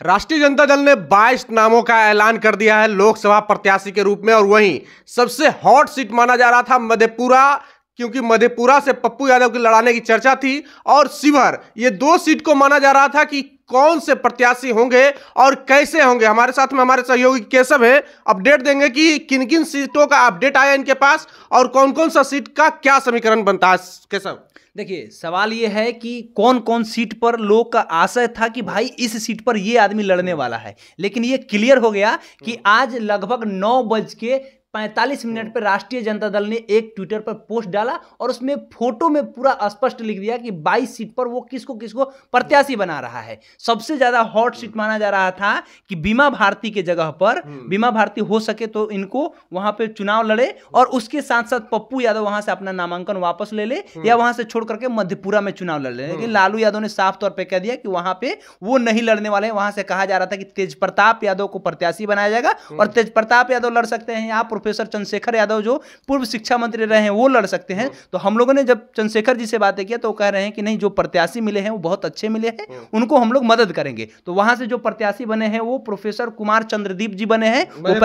राष्ट्रीय जनता दल ने 22 नामों का ऐलान कर दिया है लोकसभा प्रत्याशी के रूप में। और वहीं सबसे हॉट सीट माना जा रहा था मधेपुरा, क्योंकि मधेपुरा से पप्पू यादव की लड़ाने की चर्चा थी, और शिवहर, ये दो सीट को माना जा रहा था कि कौन से प्रत्याशी होंगे और कैसे होंगे। हमारे साथ में हमारे सहयोगी केशव है, अपडेट देंगे कि किन किन सीटों का अपडेट आया इनके पास और कौन कौन सा सीट का क्या समीकरण बनता है। केशव, देखिए, सवाल ये है कि कौन कौन सीट पर लोग का आशय था कि भाई इस सीट पर ये आदमी लड़ने वाला है, लेकिन ये क्लियर हो गया कि आज लगभग 9:45 पर राष्ट्रीय जनता दल ने एक ट्विटर पर पोस्ट डाला और उसमें फोटो में पूरा स्पष्ट लिख दिया कि 22 सीट पर वो किसको किसको प्रत्याशी बना रहा है। सबसे ज्यादा हॉट सीट माना जा रहा था कि बीमा भारती के जगह पर बीमा भारती हो सके तो इनको वहां पे चुनाव लड़े और उसके साथ साथ पप्पू यादव वहां से अपना नामांकन वापस ले ले या वहां से छोड़ करके मधेपुरा में चुनाव लड़ ले। लेकिन लालू यादव ने साफ तौर पर कह दिया कि वहां पे वो नहीं लड़ने वाले हैं। वहां से कहा जा रहा था कि तेज प्रताप यादव को प्रत्याशी बनाया जाएगा और तेज प्रताप यादव लड़ सकते हैं, या प्रोफेसर चंद्रशेखर यादव जो पूर्व शिक्षा मंत्री रहे हैं वो लड़ सकते हैं। तो हम लोगों ने जब चंद्रशेखर जी से बातें किया तो कह रहे हैं कि नहीं, जो प्रत्याशी मिले हैं वो बहुत अच्छे मिले हैं, उनको हम लोग मदद करेंगे। तो वहां से जो प्रत्याशी बने हैं वो प्रोफेसर कुमार चंद्रदीप जी बने हैं। वो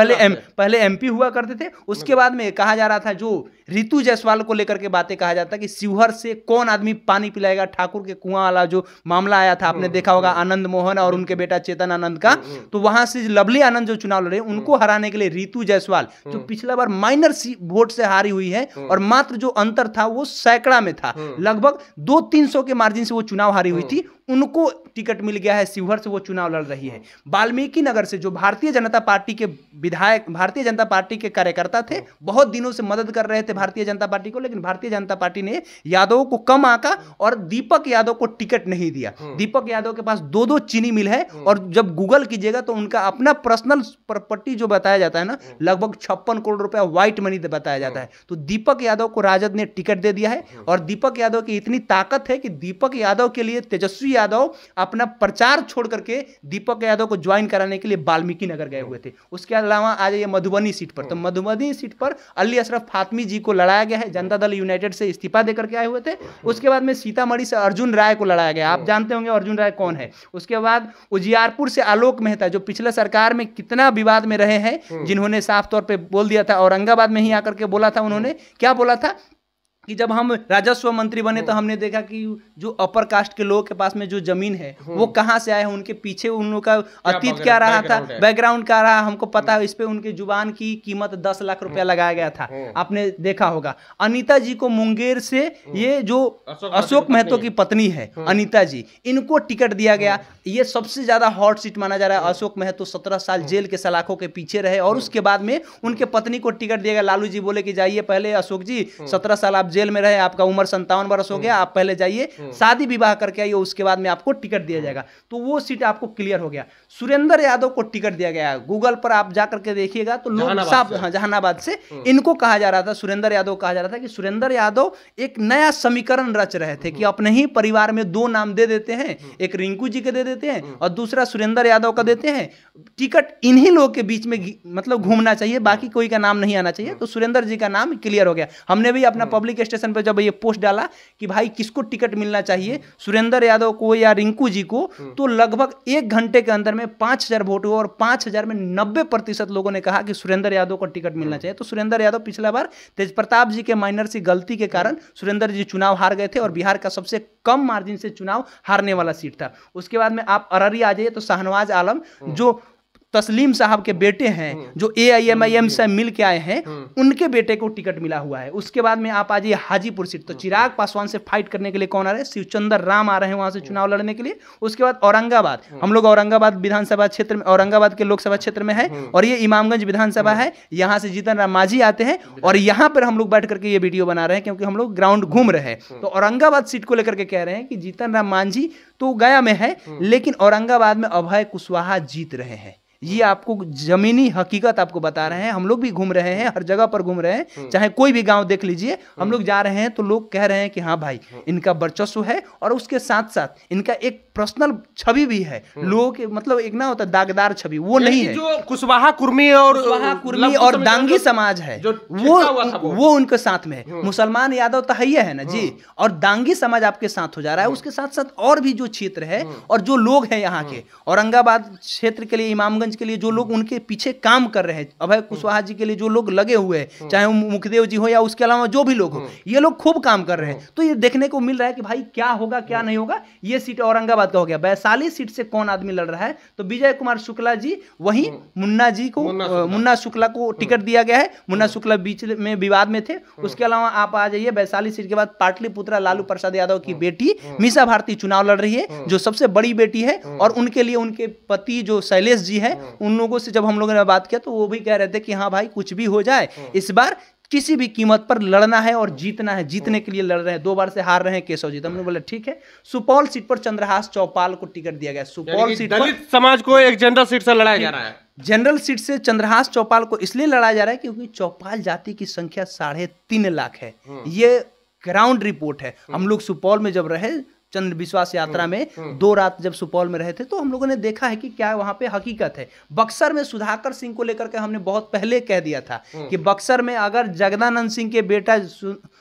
पहले एमपी हुआ करते थे। उसके बाद में कहा जा रहा था, जो रितु जायसवाल को लेकर के बातें कहा जाता है कि शिवहर से कौन आदमी पानी पिलाएगा, ठाकुर के कुआं वाला जो मामला आया था, आपने देखा होगा, आनंद मोहन और उनके बेटा चेतन आनंद का। तो वहां से लवली आनंद जो चुनाव लड़े, उनको हराने के लिए रितु जायसवाल, जो पिछला बार माइनर वोट से हारी हुई है और मात्र जो अंतर था वो सैकड़ा में था, लगभग 200-300 के मार्जिन से वो चुनाव हारी हुई थी, उनको टिकट मिल गया है। शिवहर से वो चुनाव लड़ रही है। वाल्मीकि नगर से जो भारतीय जनता पार्टी के विधायक, भारतीय जनता पार्टी के कार्यकर्ता थे, बहुत दिनों से मदद कर रहे थे भारतीय जनता पार्टी को, लेकिन भारतीय जनता पार्टी ने यादव को कम आंका और दीपक यादव को टिकट नहीं दिया। दीपक यादव के पास 2-2 चीनी मिल है और जब गूगल कीजिएगा तो उनका अपना पर्सनल प्रॉपर्टी जो बताया जाता है ना, लगभग 56 करोड़ रुपया व्हाइट मनी बताया जाता है। तो दीपक यादव को राजद ने टिकट दे दिया है और दीपक यादव की इतनी ताकत है कि दीपक यादव के लिए तेजस्वी यादव अपना प्रचार छोड़ करके दीपक यादव को ज्वाइन कराने के लिए वाल्मीकि नगर गए हुए थे। उसके अलावा आज ये मधुबनी सीट पर, तो मधुबनी सीट पर अली अशरफ फातमी जी को लड़ाया गया है। जनता दल यूनाइटेड से इस्तीफा देकर के आए हुए थे। उसके बाद में सीतामढ़ी से अर्जुन राय को लड़ाया गया। आप जानते होंगे अर्जुन राय कौन है। उसके बाद उजियारपुर से आलोक मेहता, जो पिछले सरकार में कितना विवाद में रहे हैं, जिन्होंने साफ तौर पर बोल दिया था, औरंगाबाद में ही आकर के बोला था, उन्होंने क्या बोला था कि जब हम राजस्व मंत्री बने तो हमने देखा कि जो अपर कास्ट के लोगों के पास में जो जमीन है वो कहां से आए हैं, उनके पीछे उन लोगों का अतीत क्या रहा था, बैकग्राउंड क्या रहा, हमको पता है। इस पे उनके जुबान की कीमत 10 लाख रुपया लगाया गया था, आपने देखा होगा। अनीता जी को मुंगेर से, ये जो अशोक महतो की पत्नी है अनीता जी, इनको टिकट दिया गया। ये सबसे ज्यादा हॉट सीट माना जा रहा है। अशोक महतो 17 साल जेल के सलाखों के पीछे रहे और उसके बाद में उनके पत्नी को टिकट दिया गया। लालू जी बोले कि जाइए पहले अशोक जी, 17 साल आप जेल में रहे, आपका उम्र 57 वर्ष हो गया, आप पहले जाइए शादी विवाह करके आइए, उसके बाद में आपको टिकट दिया जाएगा। तो वो सीट आपको क्लियर हो गया। सुरेंद्र यादव को टिकट दिया गया है। गूगल पर आप जाकर के देखिएगा तो लोग साफ, जहानाबाद से इनको कहा जा रहा था, सुरेंद्र यादव कहा जा रहा था कि सुरेंद्र यादव एक नया समीकरण रच रहे थे कि अपने ही परिवार में 2 नाम दे देते हैं, एक रिंकू जी के दे देते हैं और दूसरा सुरेंद्र यादव का देते हैं। टिकट इन्हीं लोग के बीच में मतलब घूमना चाहिए, बाकी कोई का नाम नहीं आना चाहिए। तो सुरेंद्र जी का नाम क्लियर हो गया। हमने भी अपना पब्लिक स्टेशन पर जब ये पोस्ट डाला कि भाई किसको टिकट मिलना चाहिए, सुरेंद्र यादव को या रिंकू जी को, तो लगभग 1 घंटे के अंदर में 5000 वोट हुआ और 5000 में 90% लोगों ने कहा कि सुरेंद्र यादव को टिकट मिलना चाहिए। तो सुरेंद्र यादव पिछला बार तेज प्रताप जी के माइनर सी गलती के कारण सुरेंद्र जी चुनाव हार गए थे और बिहार का सबसे कम मार्जिन से चुनाव हारने वाला सीट था। उसके बाद में आप अररी आ जाइए तो शाहनवाज आलम, जो तस्लीम साहब के बेटे हैं, जो AIMIM से मिल के आए हैं, उनके बेटे को टिकट मिला हुआ है। उसके बाद में आप आ जाइए हाजीपुर सीट, तो चिराग पासवान से फाइट करने के लिए कौन आ रहे हैं, शिवचंद्र राम आ रहे हैं वहां से चुनाव लड़ने के लिए। उसके बाद औरंगाबाद, हम लोग औरंगाबाद विधानसभा क्षेत्र में, औरंगाबाद के लोकसभा क्षेत्र में है और ये इमामगंज विधानसभा है। यहाँ से जीतन राम मांझी आते हैं और यहाँ पर हम लोग बैठ करके ये वीडियो बना रहे हैं क्योंकि हम लोग ग्राउंड घूम रहे हैं। तो औरंगाबाद सीट को लेकर के कह रहे हैं कि जीतन राम मांझी तो गया में है, लेकिन औरंगाबाद में अभय कुशवाहा जीत रहे हैं। ये आपको जमीनी हकीकत आपको बता रहे हैं। हम लोग भी घूम रहे हैं, हर जगह पर घूम रहे हैं, चाहे कोई भी गांव देख लीजिए, हम लोग जा रहे हैं तो लोग कह रहे हैं कि हाँ भाई इनका वर्चस्व है, और उसके साथ साथ इनका एक पर्सनल छवि भी है। लोगों के मतलब एक ना होता दागदार छवि, वो नहीं है। जो कुशवाहा कुर्मी और दांगी समाज है वो उनके साथ में है। मुसलमान यादव तो है ना जी, और दांगी समाज आपके साथ हो जा रहा है। उसके साथ साथ और भी जो क्षेत्र है और जो लोग हैं यहाँ के, औरंगाबाद क्षेत्र के लिए, इमामगंज के लिए जो लोग उनके पीछे काम कर रहे हैं, अभय कुशवाहा जी के लिए जो लोग लगे हुए हैं, चाहे वो मुखदेव जी हो या उसके अलावा जो भी लोग हो, ये लोग खूब काम कर रहे हैं। तो ये देखने को मिल रहा है कि भाई क्या होगा क्या नहीं होगा। ये सीट औरंगाबाद का हो गया। वैशाली सीट से कौन आदमी लड़ रहा है, तो विजय कुमार शुक्ला जी, वहीं मुन्ना शुक्ला को टिकट दिया गया है। मुन्ना शुक्ला बीच में विवाद में थे। उसके अलावा आप आ जाइए वैशाली सीट के बाद पाटलिपुत्रा लालू प्रसाद यादव की बेटी मीसा भारती चुनाव लड़ रही है, जो सबसे बड़ी बेटी है। और उनके लिए उनके पति जो शैलेश जी है, उन लोगों से जब हम लोगों ने बात किया तो वो भी कह रहे थे कि हाँ भाई कुछ भी हो जाए, इस बार किसी भी कीमत पर लड़ना है और जीतना है। जीतने के लिए लड़ रहे हैं। 2 बार से हार रहे हैं केशव जी। तो हमने बोला ठीक है। सुपौल सीट पर चंद्रहास चौपाल को टिकट दिया गया। सुपौल सीट पर दलित समाज को एक जनरल सीट से लड़ाया जा रहा है। जनरल सीट से चंद्रहास चौपाल को इसलिए लड़ाया जा रहा है क्योंकि चौपाल जाति की संख्या 3.5 लाख है। ये ग्राउंड रिपोर्ट है। हम लोग सुपौल में जब रहे चंद्र विश्वास यात्रा में 2 रात जब सुपौल में रहे थे, तो हम लोगों ने देखा है कि क्या वहां पे हकीकत है। बक्सर में सुधाकर सिंह को लेकर के हमने बहुत पहले कह दिया था कि बक्सर में अगर जगदानंद सिंह के बेटा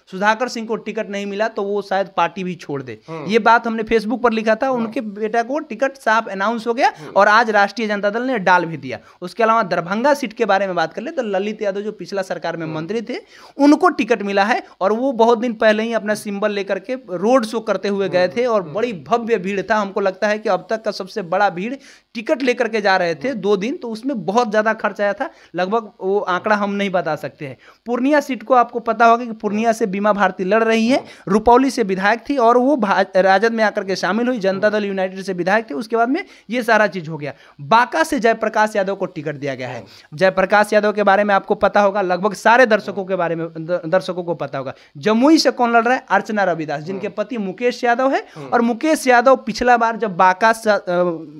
सुधाकर सिंह को टिकट नहीं मिला तो वो शायद पार्टी भी छोड़ दे। ये बात हमने फेसबुक पर लिखा था। उनके बेटा को टिकट साफ अनाउंस हो गया और आज राष्ट्रीय जनता दल ने डाल भी दिया। उसके अलावा दरभंगा सीट के बारे में बात कर ले तो ललित यादव जो पिछला सरकार में मंत्री थे, उनको टिकट मिला है। और वो बहुत दिन पहले ही अपना सिंबल लेकर के रोड शो करते हुए गए थे और बड़ी भव्य भीड़ था। हमको लगता है कि अब तक का सबसे बड़ा भीड़ टिकट लेकर के जा रहे थे 2 दिन, तो उसमें बहुत ज्यादा खर्च आया था। लगभग वो आंकड़ा हम नहीं बता सकते हैं। पूर्णिया सीट को आपको पता होगा कि पूर्णिया से बीमा भारती लड़ रही है। रुपौली से विधायक थी और वो राजद में आकर के शामिल हुई। जनता दल यूनाइटेड से विधायक थे। उसके बाद में ये सारा चीज हो गया। बांका से जयप्रकाश यादव को टिकट दिया गया है। जयप्रकाश यादव के बारे में आपको पता होगा, लगभग सारे दर्शकों के बारे में दर्शकों को पता होगा। जमुई से कौन लड़ रहा है? अर्चना रविदास, जिनके पति मुकेश यादव है। और मुकेश यादव पिछला बार जब बांका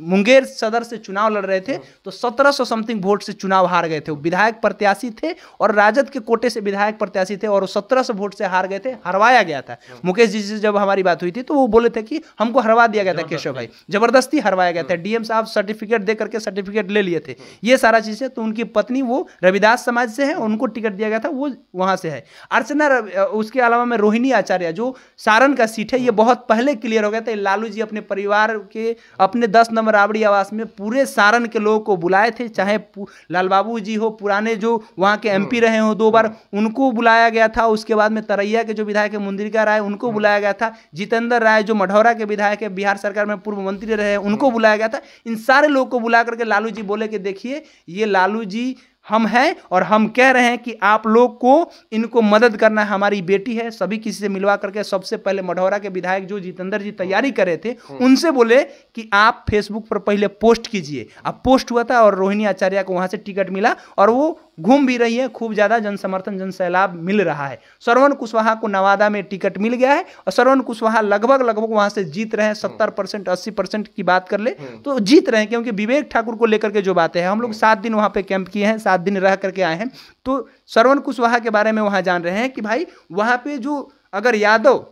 मुंगेर सदर से चुनाव लड़ रहे थे तो 1700 समथिंग वोट से चुनाव हार गए थे। वो विधायक प्रत्याशी थे और राजद के कोटे से विधायक प्रत्याशी थे और 1700 वोट से हार गए थे। हरवाया गया था। मुकेश जी से जब हमारी बात हुई थी तो वो बोले थे कि हमको हरवा दिया गया था केशव भाई, जबरदस्ती हरवाया गया था। डीएम साहब सर्टिफिकेट दे करके सर्टिफिकेट ले लिए थे। ये सारा चीजें। तो उनकी पत्नी वो रविदास समाज से है, उनको टिकट दिया गया था, वो वहां से है। अर्चना उसके अलावा में रोहिणी आचार्य जो सारण का सीट है, ये बहुत पहले क्लियर हो गया था। लालू जी अपने परिवार के अपने 10 नंबर राबड़ी आवास में पूरे सारण के लोगों को बुलाए थे। चाहे लाल बाबू जी हो, पुराने जो वहां के एमपी रहे हो 2 बार, उनको बुलाया गया था। उसके बाद में तरैया के जो विधायक है मुंद्रिका राय, उनको बुलाया गया था। जितेंद्र राय जो मढ़ौरा के विधायक है, बिहार सरकार में पूर्व मंत्री रहे, उनको बुलाया गया था। इन सारे लोगों को बुला करके लालू जी बोले कि देखिए ये लालू जी हम हैं और हम कह रहे हैं कि आप लोग को इनको मदद करना है। हमारी बेटी है, सभी किसी से मिलवा करके सबसे पहले मढ़ौरा के विधायक जो जितेंद्र जी तैयारी कर रहे थे, उनसे बोले कि आप फेसबुक पर पहले पोस्ट कीजिए। अब पोस्ट हुआ था और रोहिणी आचार्य को वहां से टिकट मिला और वो घूम भी रही है। खूब ज्यादा जन समर्थन, जन सैलाब मिल रहा है। श्रवण कुशवाहा को नवादा में टिकट मिल गया है और श्रवण कुशवाहा लगभग वहां से जीत रहे हैं। 70% 80% की बात कर ले तो जीत रहे हैं, क्योंकि विवेक ठाकुर को लेकर के जो बातें हैं, हम लोग 7 दिन वहां पे कैंप किए हैं, 7 दिन रह करके आए हैं। तो श्रवण कुशवाहा के बारे में वहां जान रहे हैं कि भाई वहां पे जो अगर यादव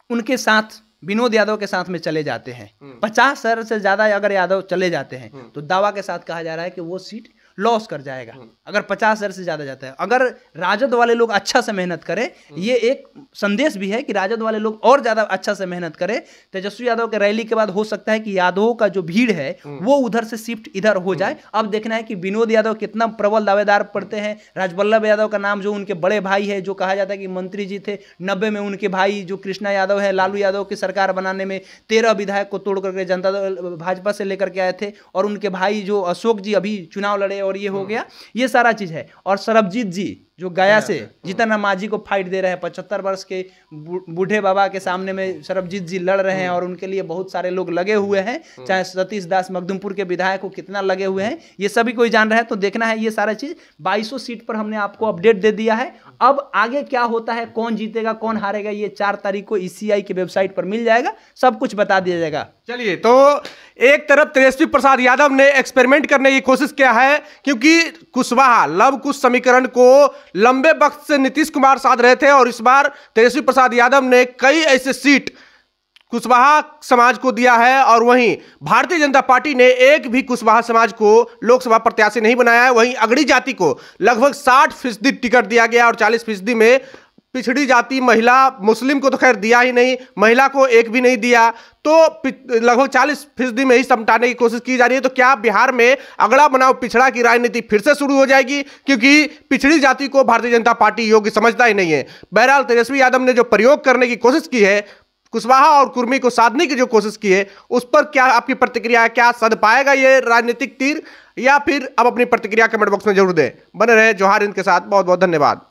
उनके साथ विनोद यादव के साथ में चले जाते हैं, 50,000 से ज्यादा अगर यादव चले जाते हैं तो दावा के साथ कहा जा रहा है कि वो सीट लॉस कर जाएगा अगर 50,000 से ज्यादा जाता है। अगर राजद वाले लोग अच्छा से मेहनत करें, ये एक संदेश भी है कि राजद वाले लोग और ज्यादा अच्छा से मेहनत करें, तेजस्वी यादव के रैली के बाद हो सकता है कि यादवों का जो भीड़ है वो उधर से शिफ्ट इधर हो जाए। अब देखना है कि विनोद यादव कितना प्रबल दावेदार पड़ते हैं। राजवल्लभ यादव का नाम जो उनके बड़े भाई है, जो कहा जाता है कि मंत्री जी थे 90 में, उनके भाई जो कृष्णा यादव है, लालू यादव की सरकार बनाने में 13 विधायक को तोड़ करके जनता दल भाजपा से लेकर के आए थे। और उनके भाई जो अशोक जी अभी चुनाव लड़े और ये हो गया, ये सारा चीज है। और सरबजीत जी जो गया से जीतन राम मांझी को फाइट दे रहे हैं, 75 वर्ष के बूढ़े बाबा के सामने में सरबजीत जी लड़ रहे हैं और उनके लिए बहुत सारे लोग लगे हुए हैं, चाहे सतीश दास मखदुमपुर के विधायक को कितना लगे हुए हैं ये सभी कोई जान रहा है। तो देखना है ये सारा चीज। 2200 सीट पर हमने आपको अपडेट दे दिया है। अब आगे क्या होता है, कौन जीतेगा कौन हारेगा, ये 4 तारीख को ECI की वेबसाइट पर मिल जाएगा, सब कुछ बता दिया जाएगा। चलिए, तो एक तरफ तेजस्वी प्रसाद यादव ने एक्सपेरिमेंट करने की कोशिश किया है, क्योंकि कुशवाहा लव कुश समीकरण को लंबे वक्त से नीतीश कुमार साध रहे थे और इस बार तेजस्वी प्रसाद यादव ने कई ऐसे सीट कुशवाहा समाज को दिया है और वहीं भारतीय जनता पार्टी ने एक भी कुशवाहा समाज को लोकसभा प्रत्याशी नहीं बनाया है। वहीं अगड़ी जाति को लगभग 60% टिकट दिया गया और 40% में पिछड़ी जाति महिला मुस्लिम को तो खैर दिया ही नहीं, महिला को एक भी नहीं दिया, तो लगभग 40% में ही समटाने की कोशिश की जा रही है। तो क्या बिहार में अगड़ा बनाओ पिछड़ा की राजनीति फिर से शुरू हो जाएगी, क्योंकि पिछड़ी जाति को भारतीय जनता पार्टी योग्य समझता ही नहीं है। बहरहाल तेजस्वी यादव ने जो प्रयोग करने की कोशिश की है, कुशवाहा और कुर्मी को साधने की जो कोशिश की है, उस पर क्या आपकी प्रतिक्रिया है? क्या सध पाएगा ये राजनीतिक तीर, या फिर आप अपनी प्रतिक्रिया कमेंट बॉक्स में जरूर दें। बने रहे जोहार हिंद के साथ। बहुत बहुत धन्यवाद।